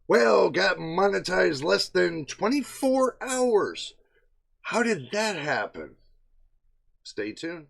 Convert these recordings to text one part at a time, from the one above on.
Well, got monetized less than 24 hours. How did that happen? Stay tuned.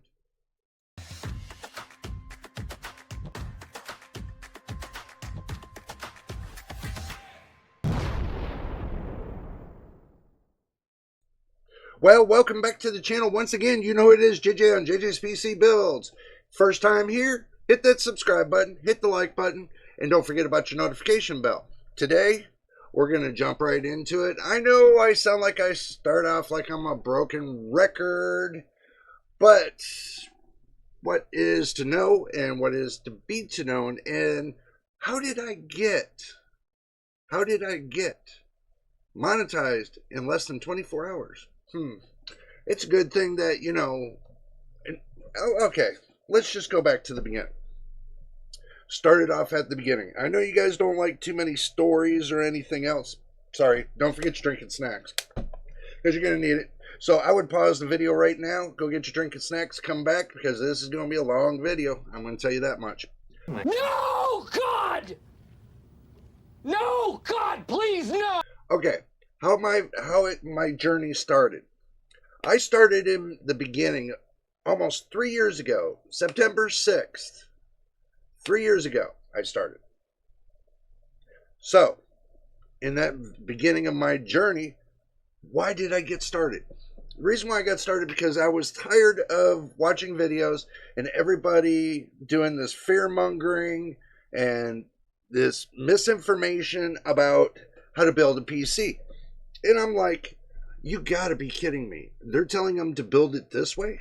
Well, welcome back to the channel. Once again, you know who it is, JJ on JJ's PC Builds. First time here, hit that subscribe button, hit the like button, and don't forget about your notification bell. Today, we're going to jump right into it. I know I sound like I start off like I'm a broken record, but what is to know and what is to be to known, and how did I get monetized in less than 24 hours? It's a good thing that, okay, let's just go back to the beginning. Started off at the beginning. I know you guys don't like too many stories or anything else. Sorry, don't forget your drink and snacks, because you're going to need it. So I would pause the video right now, go get your drink and snacks, come back, because this is going to be a long video. I'm going to tell you that much. No, God! No, God, please, no! Okay, how my journey started. I started in the beginning almost 3 years ago, September 6th. 3 years ago, I started. So, in that beginning of my journey, why did I get started? The reason why I got started because I was tired of watching videos and everybody doing this fear-mongering and this misinformation about how to build a PC. And I'm like, you gotta be kidding me. They're telling them to build it this way?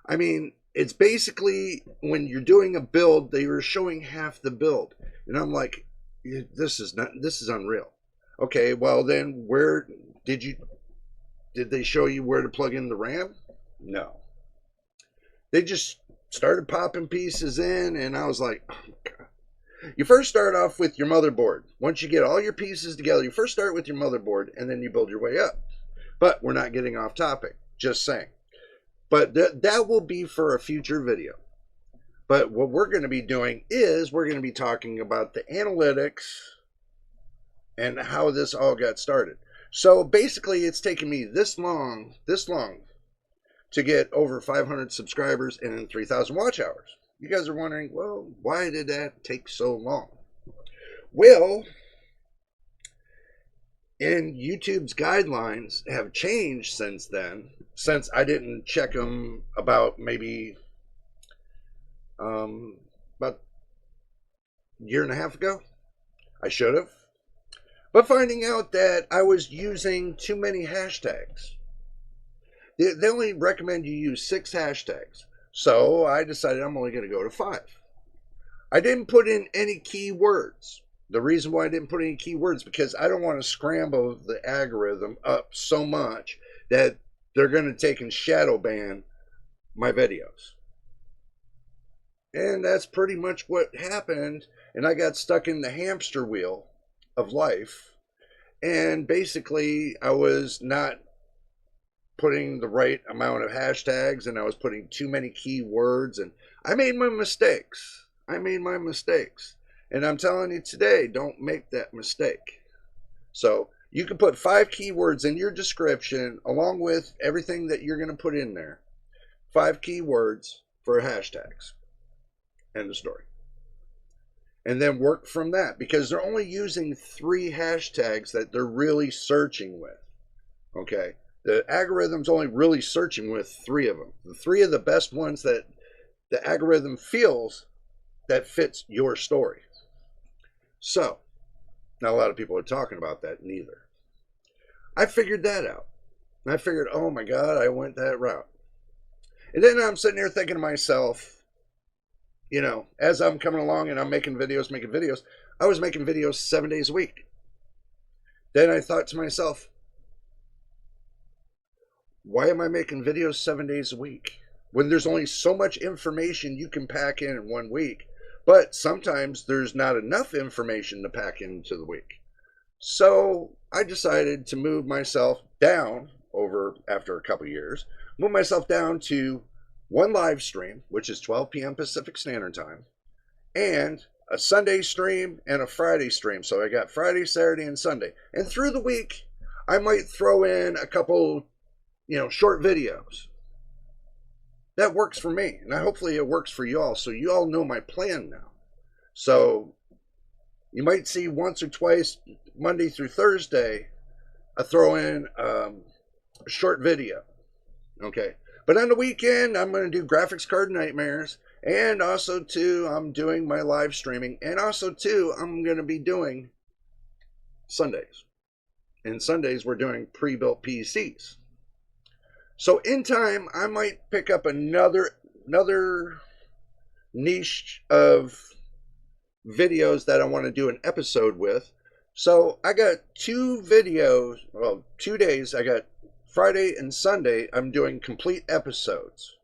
I mean, it's basically when you're doing a build, they were showing half the build. And I'm like, this is unreal. Okay, well then where did they show you where to plug in the RAM? No. They just started popping pieces in, and I was like, oh my God. You first start off with your motherboard. Once you get all your pieces together, you first start with your motherboard, and then you build your way up. But we're not getting off topic, just saying. But that will be for a future video. But what we're going to be doing is we're going to be talking about the analytics and how this all got started. So basically, it's taken me this long to get over 500 subscribers and 3,000 watch hours. You guys are wondering, well, why did that take so long? Well, and YouTube's guidelines have changed since then, since I didn't check them about maybe about a year and a half ago. I should have. But finding out that I was using too many hashtags. They only recommend you use 6 hashtags. So I decided I'm only going to go to 5. I didn't put in any keywords. The reason why I didn't put any keywords because I don't want to scramble the algorithm up so much that they're going to take and shadow ban my videos. And that's pretty much what happened. And I got stuck in the hamster wheel of life. And basically, I was not putting the right amount of hashtags, and I was putting too many keywords, and I made my mistakes. And I'm telling you today, don't make that mistake. So you can put 5 keywords in your description along with everything that you're going to put in there. 5 keywords for hashtags. End of story. And then work from that, because they're only using 3 hashtags that they're really searching with. Okay? The algorithm's only really searching with 3 of them. The 3 of the best ones that the algorithm feels that fits your story. So, not a lot of people are talking about that neither. I figured that out. And I figured, oh my God, I went that route. And then I'm sitting there thinking to myself, as I'm coming along and I'm making videos, I was making videos 7 days a week. Then I thought to myself, why am I making videos 7 days a week when there's only so much information you can pack in 1 week? But sometimes there's not enough information to pack into the week. So I decided to move myself down after a couple years, move myself down to 1 live stream, which is 12 p.m. Pacific Standard Time, and a Sunday stream and a Friday stream. So I got Friday, Saturday, and Sunday. And through the week, I might throw in a couple, short videos. That works for me. And hopefully it works for y'all. So you all know my plan now. So you might see once or twice, Monday through Thursday, I throw in a short video. Okay. But on the weekend, I'm going to do graphics card nightmares. And also, too, I'm doing my live streaming. And also, too, I'm going to be doing Sundays. And Sundays, we're doing pre-built PCs. So in time, I might pick up another niche of videos that I want to do an episode with. So I got 2 videos, well, 2 days. I got Friday and Sunday. I'm doing complete episodes.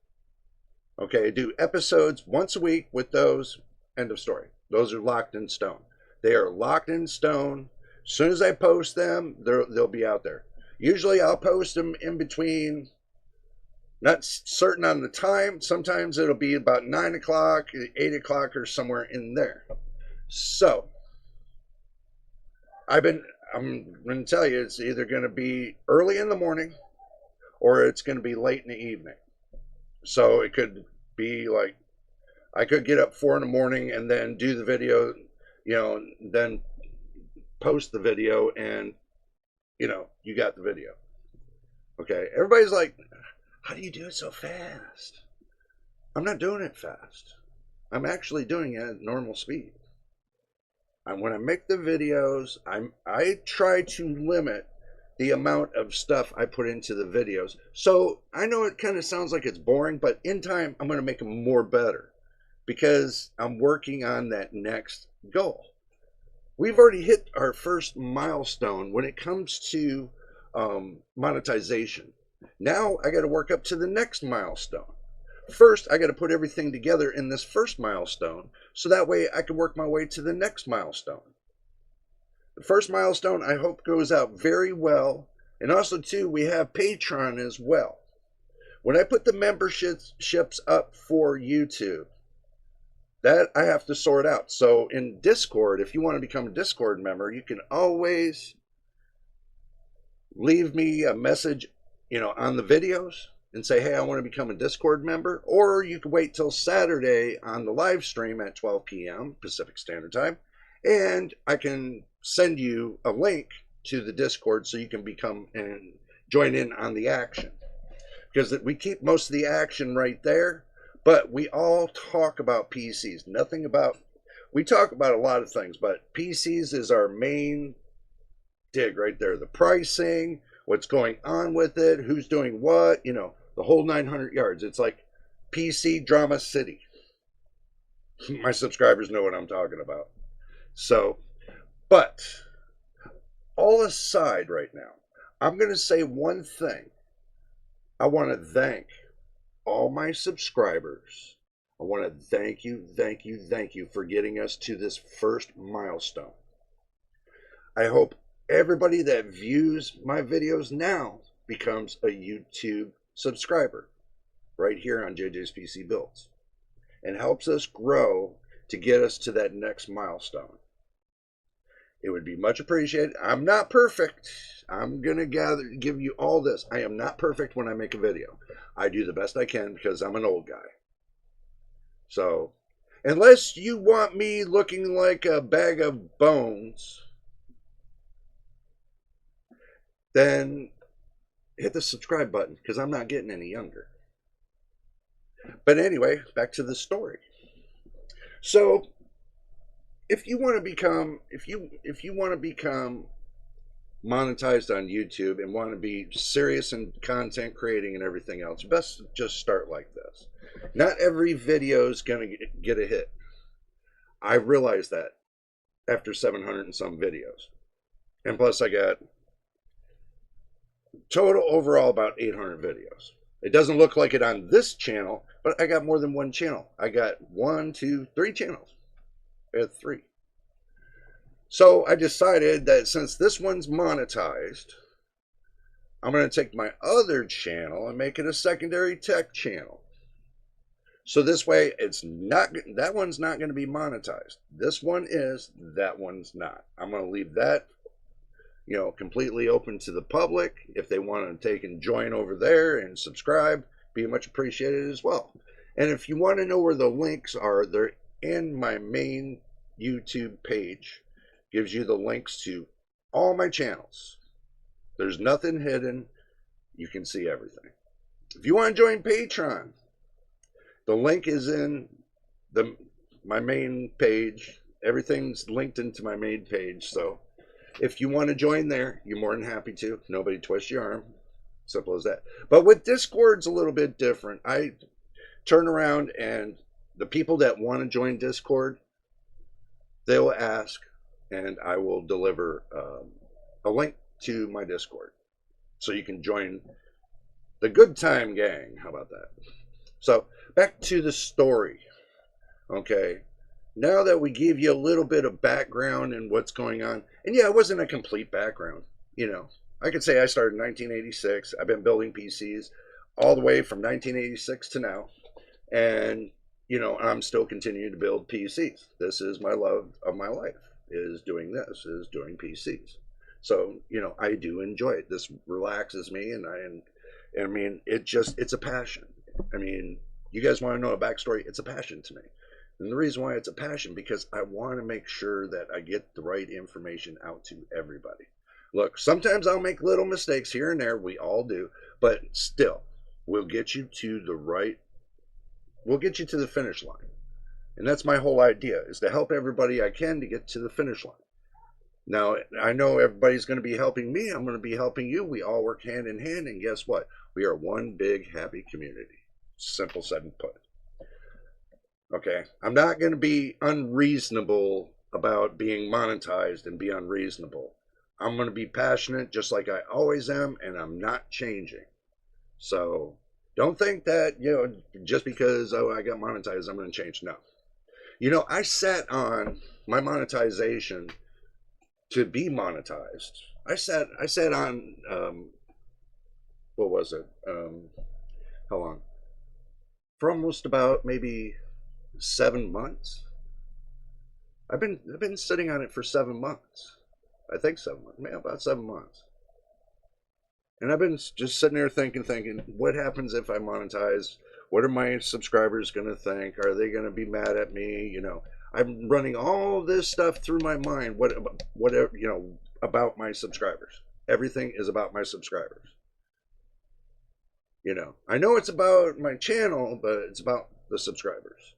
Okay, I do episodes once a week with those. End of story. Those are locked in stone. They are locked in stone. As soon as I post them, they'll be out there. Usually I'll post them in between, not certain on the time. Sometimes it'll be about 9 o'clock, 8 o'clock, or somewhere in there. So, I'm going to tell you, it's either going to be early in the morning or it's going to be late in the evening. So it could be like, I could get up 4 in the morning and then do the video, then post the video, and, you got the video. Okay, everybody's like, how do you do it so fast? I'm not doing it fast. I'm actually doing it at normal speed. And when I make the videos, I try to limit the amount of stuff I put into the videos. So I know it kind of sounds like it's boring, but in time, I'm going to make them more better because I'm working on that next goal. We've already hit our first milestone when it comes to monetization. Now I got to work up to the next milestone. First, I got to put everything together in this first milestone so that way I can work my way to the next milestone. The first milestone, I hope, goes out very well. And also, too, we have Patreon as well. When I put the memberships up for YouTube, that I have to sort out. So in Discord, if you want to become a Discord member, you can always leave me a message, on the videos and say, hey, I want to become a Discord member. Or you can wait till Saturday on the live stream at 12 p.m. Pacific Standard Time, and I can send you a link to the Discord so you can become and join in on the action. Because we keep most of the action right there, but we all talk about PCs. We talk about a lot of things, but PCs is our main dig right there. The pricing, what's going on with it, who's doing what, the whole 900 yards. It's like PC Drama City. My subscribers know what I'm talking about. So, but all aside right now, I'm going to say one thing. I want to thank all my subscribers. I want to thank you for getting us to this first milestone. I hope everybody that views my videos now becomes a YouTube subscriber right here on JJ's PC Builds and helps us grow to get us to that next milestone. It would be much appreciated. I'm not perfect. I'm going to give you all this. I am not perfect when I make a video. I do the best I can because I'm an old guy. So, unless you want me looking like a bag of bones, then hit the subscribe button because I'm not getting any younger. But anyway, back to the story. So, if you want to become monetized on YouTube and want to be serious in content creating and everything else, best just start like this. Not every video is going to get a hit. I realized that after 700 and some videos. And plus I got total overall about 800 videos. It doesn't look like it on this channel, but I got more than one channel. I got 3 channels. I had 3. So I decided that since this one's monetized, I'm going to take my other channel and make it a secondary tech channel. So this way, it's not, that one's not going to be monetized. This one is, that one's not. I'm going to leave that, you know, completely open to the public. If they want to take and join over there and subscribe, be much appreciated as well. And if you want to know where the links are, they're in my main YouTube page. Gives you the links to all my channels. There's nothing hidden. You can see everything. If you want to join Patreon, the link is in my main page. Everything's linked into my main page. So if you want to join there, you're more than happy to. Nobody twists your arm. Simple as that. But with Discord's a little bit different. I turn around and the people that want to join Discord, they'll ask and I will deliver a link to my Discord. So you can join the good time gang. How about that? So back to the story. Okay. Now that we gave you a little bit of background and what's going on, and yeah, it wasn't a complete background. You know, I could say I started in 1986. I've been building PCs all the way from 1986 to now. And, you know, I'm still continuing to build PCs. This is my love of my life, is doing this, is doing PCs. So, you know, I do enjoy it. This relaxes me, and I mean, it's a passion. I mean, you guys want to know a backstory? It's a passion to me. And the reason why it's a passion, because I want to make sure that I get the right information out to everybody. Look, sometimes I'll make little mistakes here and there. We all do. But still, we'll get you to the finish line. And that's my whole idea, is to help everybody I can to get to the finish line. Now, I know everybody's going to be helping me. I'm going to be helping you. We all work hand in hand. And guess what? We are one big, happy community. Simple said and put. Okay? I'm not going to be unreasonable about being monetized and be unreasonable. I'm going to be passionate just like I always am, and I'm not changing. So don't think that, you know, just because, oh, I got monetized, I'm going to change. No. You know, I sat on my monetization to be monetized. I sat on, what was it? How long? For almost about maybe 7 months. I've been sitting on it for 7 months. I think 7 months, maybe about 7 months. And I've been just sitting there thinking, what happens if I monetize? What are my subscribers going to think? Are they going to be mad at me? You know, I'm running all this stuff through my mind. Whatever, you know, about my subscribers. Everything is about my subscribers. You know, I know it's about my channel, but it's about the subscribers.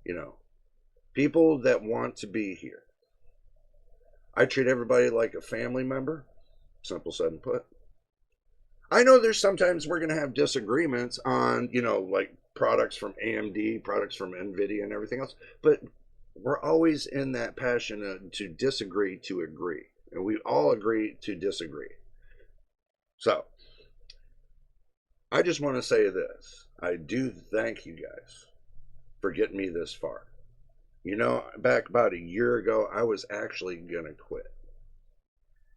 You know, people that want to be here. I treat everybody like a family member. Simple said and put. I know there's sometimes we're going to have disagreements on, you know, like products from AMD, products from NVIDIA and everything else. But we're always in that passion to disagree to agree. And we all agree to disagree. So, I just want to say this. I do thank you guys for getting me this far. You know, back about a year ago, I was actually going to quit.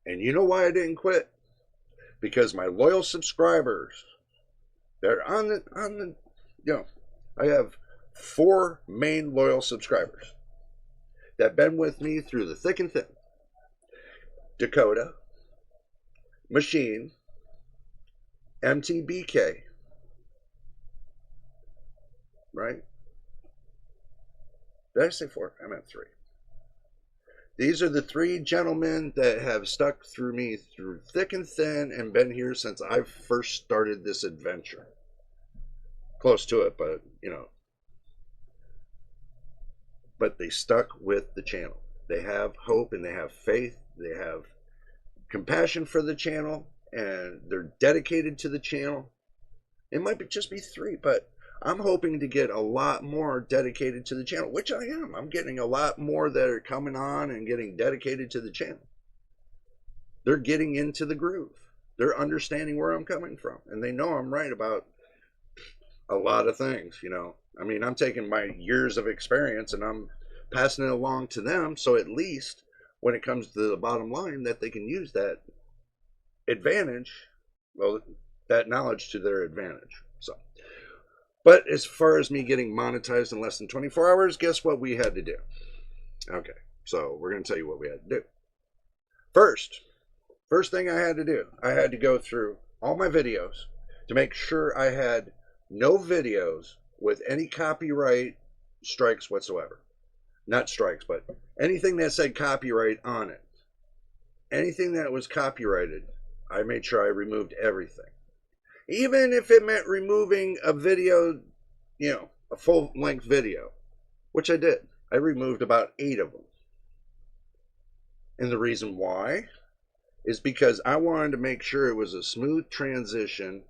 And you know why I didn't quit? Because my loyal subscribers, they're on the, you know, I have 4 main loyal subscribers that have been with me through the thick and thin. Dakota, Machine, MTBK, right? Did I say 4? I meant 3. These are the 3 gentlemen that have stuck through me through thick and thin and been here since I first started this adventure. Close to it, but, you know. But they stuck with the channel. They have hope and they have faith. They have compassion for the channel and they're dedicated to the channel. It might just be 3, but I'm hoping to get a lot more dedicated to the channel, which I am. I'm getting a lot more that are coming on and getting dedicated to the channel. They're getting into the groove. They're understanding where I'm coming from. And they know I'm right about a lot of things, you know. I mean, I'm taking my years of experience and I'm passing it along to them. So at least when it comes to the bottom line, that they can use that advantage, well, that knowledge to their advantage. So But as far as me getting monetized in less than 24 hours, guess what we had to do? Okay, so we're going to tell you what we had to do. First thing I had to do, I had to go through all my videos to make sure I had no videos with any copyright strikes whatsoever. Not strikes, but anything that said copyright on it. Anything that was copyrighted, I made sure I removed everything. Even if it meant removing a video, a full-length video, which I did. I removed about 8 of them. And the reason why is because I wanted to make sure it was a smooth transition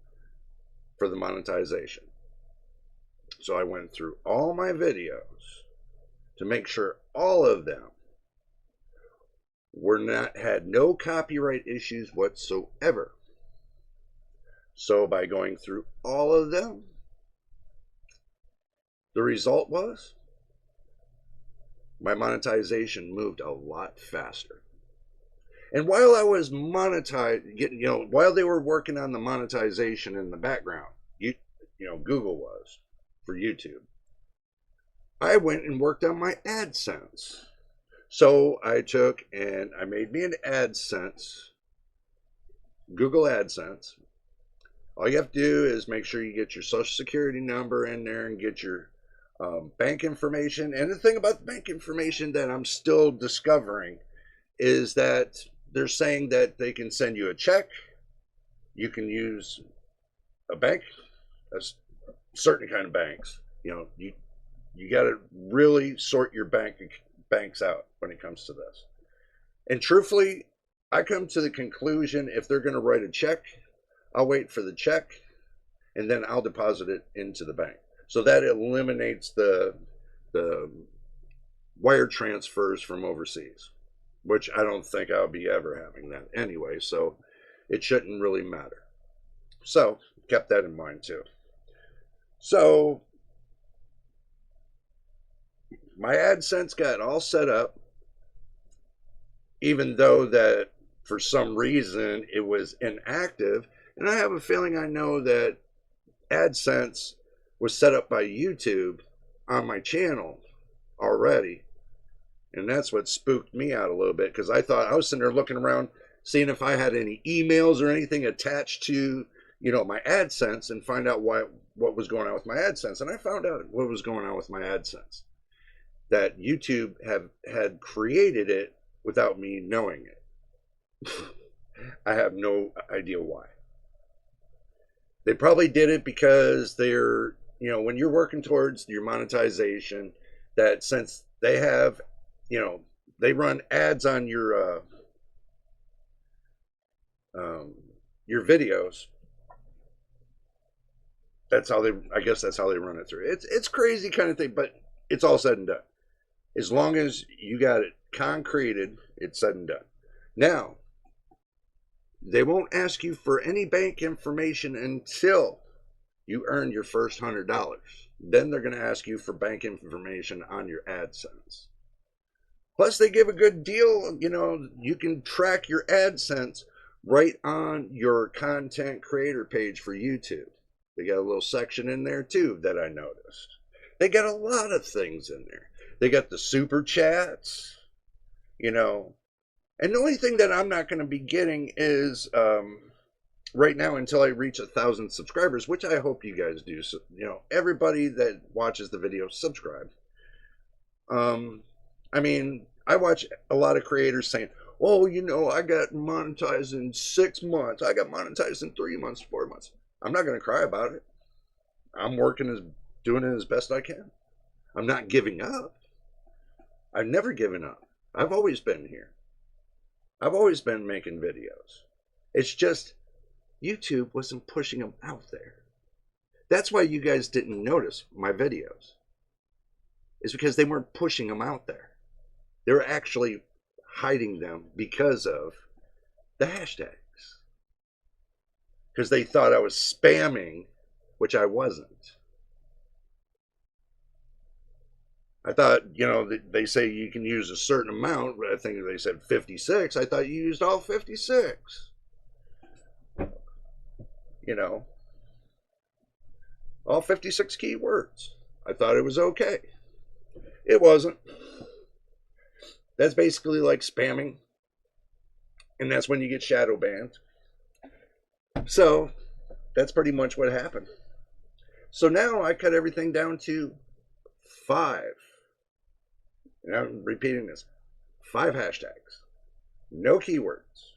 for the monetization. So I went through all my videos to make sure all of them had no copyright issues whatsoever. So by going through all of them, the result was my monetization moved a lot faster. And while I was while they were working on the monetization in the background, Google was for YouTube, I went and worked on my AdSense. So I took and I made me an AdSense, Google AdSense. All you have to do is make sure you get your social security number in there and get your bank information. And the thing about the bank information that I'm still discovering is that they're saying that they can send you a check. You can use a bank, a certain kind of banks. You got to really sort your banks out when it comes to this. And truthfully, I come to the conclusion if they're going to write a check, I'll wait for the check and then I'll deposit it into the bank. So that eliminates the wire transfers from overseas, which I don't think I'll be ever having that anyway, so it shouldn't really matter. So kept that in mind too. So my AdSense got all set up, even though that for some reason it was inactive. And I have a feeling I know that AdSense was set up by YouTube on my channel already. And that's what spooked me out a little bit, because I thought I was sitting there looking around, seeing if I had any emails or anything attached to, my AdSense, and find out what was going on with my AdSense. And I found out what was going on with my AdSense. That YouTube had created it without me knowing it. I have no idea why. They probably did it because they're, when you're working towards your monetization, that since they have, they run ads on your videos. I guess that's how they run it through. It's crazy kind of thing, but it's all said and done. As long as you got it concreted, it's said and done. Now, they won't ask you for any bank information until you earn your first $100. Then they're going to ask you for bank information on your AdSense. Plus, they give a good deal. You can track your AdSense right on your content creator page for YouTube. They got a little section in there too that I noticed. They got a lot of things in there. They got the super chats, and the only thing that I'm not going to be getting is right now until I reach 1,000 subscribers, which I hope you guys do. So, everybody that watches the video, subscribe. I watch a lot of creators saying, oh, I got monetized in 6 months. I got monetized in 3 months, 4 months. I'm not going to cry about it. I'm doing it as best I can. I'm not giving up. I've never given up. I've always been here. I've always been making videos. It's just YouTube wasn't pushing them out there. That's why you guys didn't notice my videos. It's because they weren't pushing them out there. They were actually hiding them because of the hashtags. Because they thought I was spamming, which I wasn't. I thought, they say you can use a certain amount. I think they said 56. I thought you used all 56. All 56 keywords. I thought it was okay. It wasn't. That's basically like spamming. And that's when you get shadow banned. So that's pretty much what happened. So now I cut everything down to 5. And I'm repeating this. 5 hashtags. No keywords.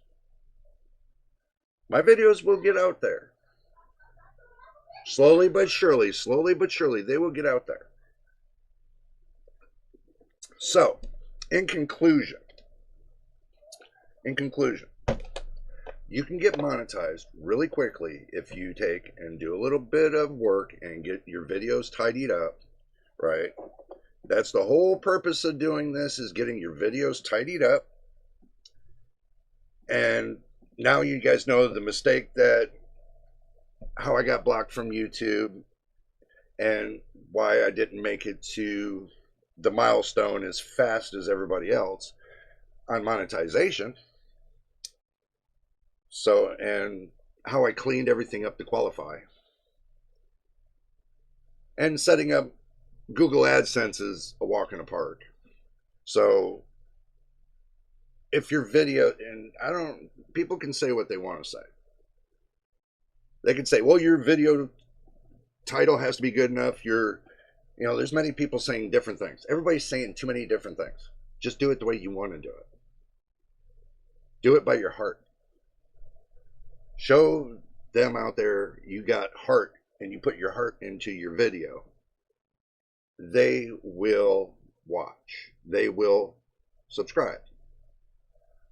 My videos will get out there. Slowly but surely, they will get out there. So, in conclusion, you can get monetized really quickly if you take and do a little bit of work and get your videos tidied up, right? That's the whole purpose of doing this, is getting your videos tidied up. And now you guys know the mistake that how I got blocked from YouTube and why I didn't make it to the milestone as fast as everybody else on monetization. So, and how I cleaned everything up to qualify. And setting up Google AdSense is a walk in the park. So if your video, and people can say what they want to say. They can say, well, your video title has to be good enough. There's many people saying different things. Everybody's saying too many different things. Just do it the way you want to do it. Do it by your heart. Show them out there you got heart and you put your heart into your video. They will watch. They will subscribe.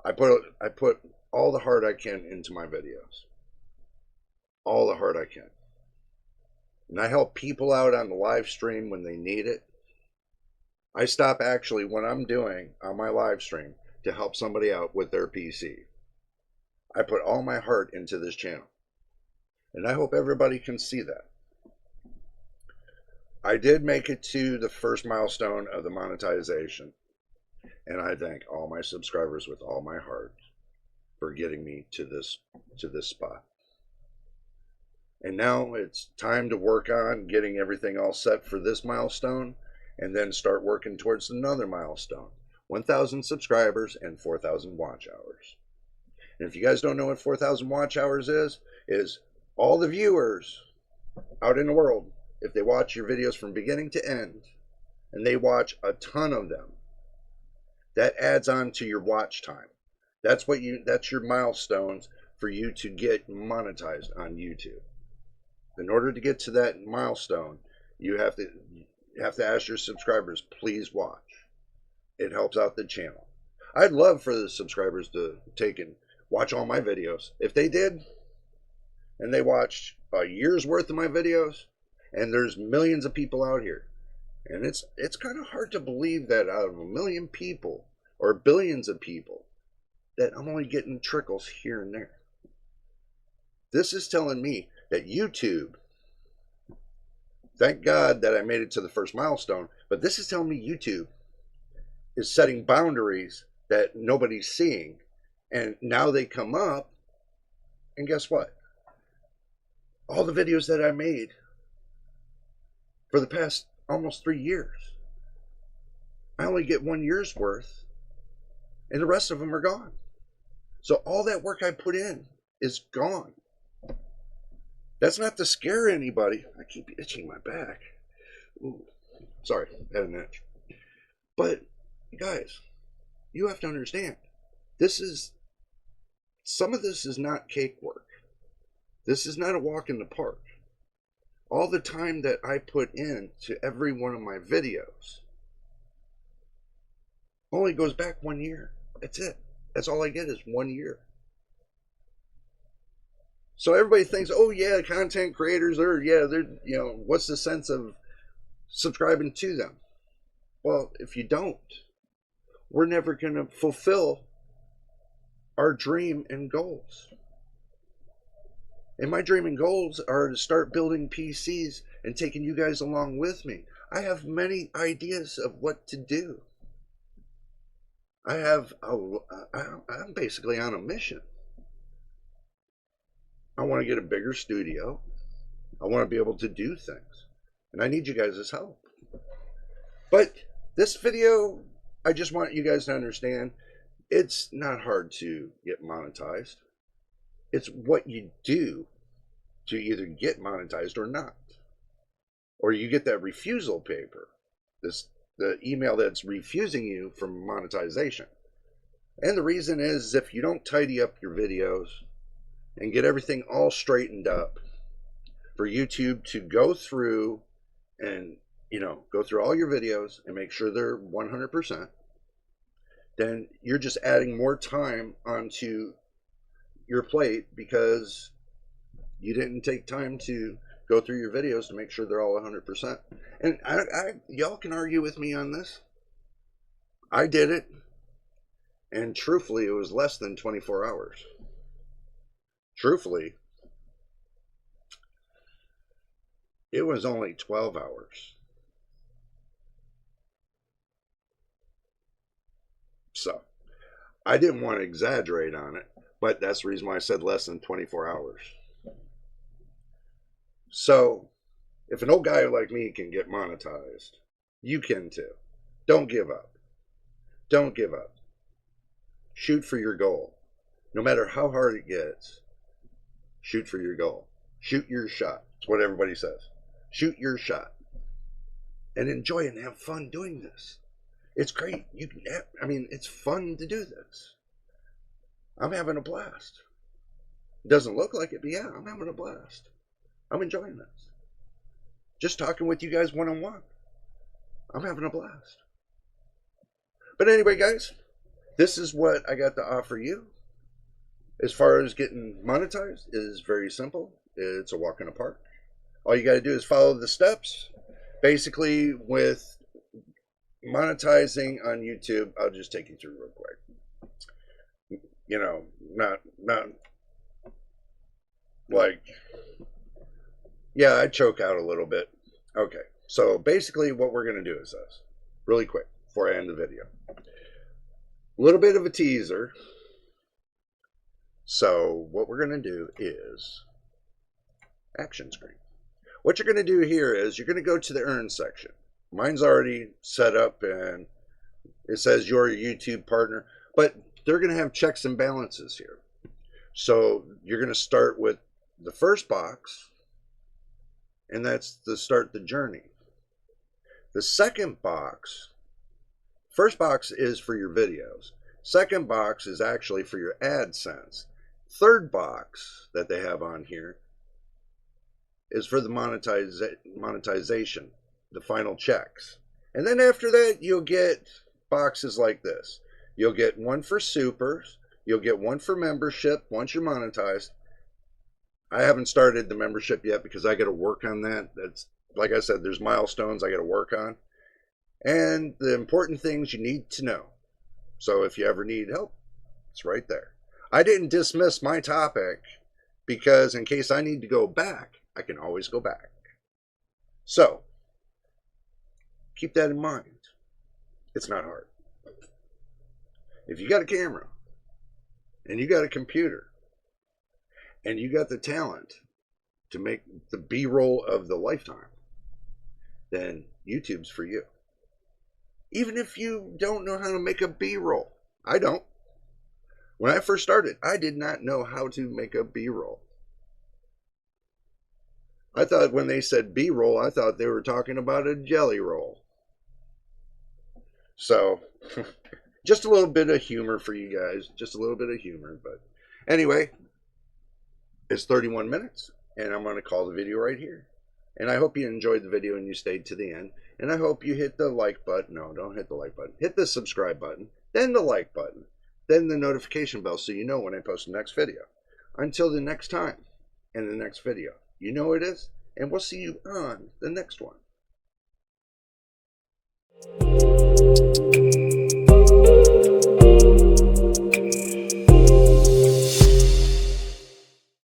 I put all the heart I can into my videos. All the heart I can. And I help people out on the live stream when they need it. I stop actually what I'm doing on my live stream to help somebody out with their PC. I put all my heart into this channel. And I hope everybody can see that. I did make it to the first milestone of the monetization. And I thank all my subscribers with all my heart for getting me to this spot. And now it's time to work on getting everything all set for this milestone and then start working towards another milestone. 1,000 subscribers and 4,000 watch hours. And if you guys don't know what 4,000 watch hours is all the viewers out in the world, if they watch your videos from beginning to end, and they watch a ton of them, that adds on to your watch time. That's your milestones for you to get monetized on YouTube. In order to get to that milestone, you have to ask your subscribers, please watch. It helps out the channel. I'd love for the subscribers to take and watch all my videos. If they did, and they watched a year's worth of my videos, and there's millions of people out here, and it's kind of hard to believe that out of a million people or billions of people that I'm only getting trickles here and there. This is telling me that YouTube, thank God that I made it to the first milestone, but this is telling me YouTube is setting boundaries that nobody's seeing. And now they come up, and guess what? All the videos that I made for the past almost 3 years, I only get 1 year's worth, and the rest of them are gone. So all that work I put in is gone. That's not to scare anybody. I keep itching my back. Ooh, sorry, had an itch. But guys, you have to understand, some of this is not cakewalk. This is not a walk in the park. All the time that I put in to every one of my videos only goes back 1 year. That's it. That's all I get is 1 year. So everybody thinks, oh yeah, content creators are, what's the sense of subscribing to them? Well, if you don't, we're never going to fulfill our dream and goals. And my dream and goals are to start building PCs and taking you guys along with me. I have many ideas of what to do. I'm basically on a mission. I want to get a bigger studio. I want to be able to do things. And I need you guys' help. But this video, I just want you guys to understand, it's not hard to get monetized. It's what you do to either get monetized or not. Or you get that refusal paper, the email that's refusing you from monetization. And the reason is if you don't tidy up your videos and get everything all straightened up for YouTube to go through and, go through all your videos and make sure they're 100%, then you're just adding more time onto your plate because you didn't take time to go through your videos to make sure they're all 100%. And y'all can argue with me on this. I did it. And truthfully, it was less than 24 hours. Truthfully, it was only 12 hours. So, I didn't want to exaggerate on it, but that's the reason why I said less than 24 hours. So, if an old guy like me can get monetized, you can too. Don't give up. Don't give up. Shoot for your goal. No matter how hard it gets, shoot for your goal. Shoot your shot. It's what everybody says. Shoot your shot. And enjoy and have fun doing this. It's great. It's fun to do this. I'm having a blast. It doesn't look like it, but yeah, I'm having a blast. I'm enjoying this. Just talking with you guys one-on-one. I'm having a blast. But anyway, guys, this is what I got to offer you. As far as getting monetized, it is very simple. It's a walk in the park. All you got to do is follow the steps. Basically, with monetizing on YouTube, I'll just take you through real quick. Not like, yeah, I choke out a little bit. Okay, so basically what we're going to do is this, really quick, before I end the video. A little bit of a teaser. So what we're going to do is action screen. What you're going to do here is you're going to go to the earn section. Mine's already set up and it says you're a YouTube partner, but they're going to have checks and balances here. So you're going to start with the first box, and that's to start the journey. The second box, first box is for your videos. Second box is actually for your AdSense. Third box that they have on here is for the monetization, the final checks. And then after that, you'll get boxes like this. You'll get one for supers. You'll get one for membership once you're monetized. I haven't started the membership yet because I got to work on that. That's, like I said, there's milestones I got to work on. And the important things you need to know. So if you ever need help, it's right there. I didn't dismiss my topic because in case I need to go back, I can always go back. So keep that in mind. It's not hard. If you got a camera and you got a computer and you got the talent to make the B-roll of the lifetime, then YouTube's for you. Even if you don't know how to make a B-roll. I don't. When I first started, I did not know how to make a B-roll. I thought when they said B-roll, I thought they were talking about a jelly roll. So, just a little bit of humor for you guys. Just a little bit of humor. But anyway, it's 31 minutes, and I'm going to call the video right here. And I hope you enjoyed the video and you stayed to the end. And I hope you hit the like button. No, don't hit the like button. Hit the subscribe button, then the like button, then the notification bell so you know when I post the next video. Until the next time and the next video. You know what it is, and we'll see you on the next one.